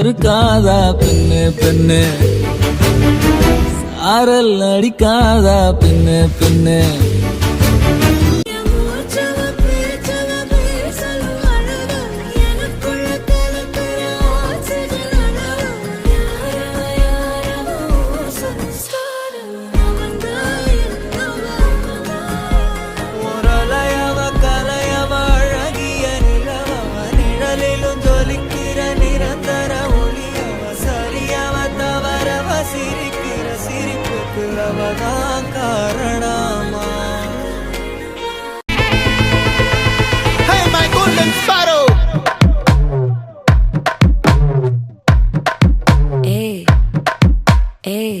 இருக்காதா பெண்ணு பெண்ணு சாரல் அடிக்காதா பெண்ணு பெண்ணு Hey, my golden sparrow.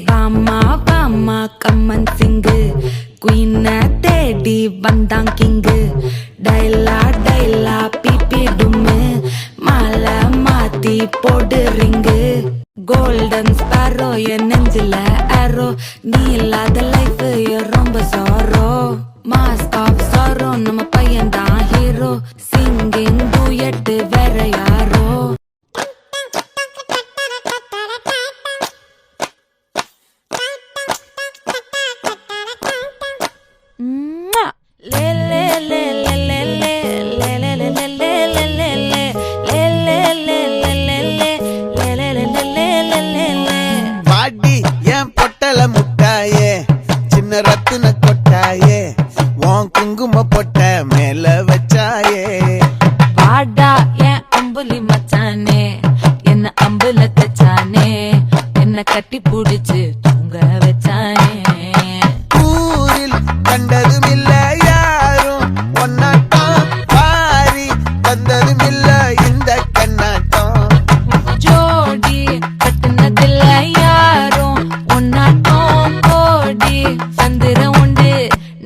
வாமா வாமா கம்மன் சிங்கு குயின தேடி வந்தான் கிங்கு டைலா டைலா பிபி டும்மு மாலை மாத்தி போடு ரிங்கு கோல்டன் ஸ்பாரோ என் நெஞ்சில ஆரோ நீ இல்லாத லைஃப் ரொம்ப சாரோ மாஸ்க் ஆஃப் சாரோ நம்ம பையன் தான் ஹீரோ சிங்கிங் டூயட் வேற யாரோ பாடி என் பொட்டல முட்டாயே சின்ன ரத்தின கொட்டாயே உன் குங்கும பொட்ட மேல வச்சாயே வாடா என் அம்புலி மச்சானே என்ன அம்புல தச்சானே என்ன கட்டி புடிச்சு தூங்க வச்சானே ஊரில் கண்டதும் இல்ல யாரும் ஒன்னாட்டம் பாரி தந்ததும் இல்ல இந்த கண்ணாட்டம் ஜோடி கட்டுனதில்ல யாரும் ஒன்னாட்டம் கோடி சந்திரம் உண்டு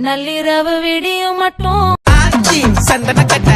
நள்ளிரவு விடியும் மட்டும் ஆச்சி சந்தன கட்ட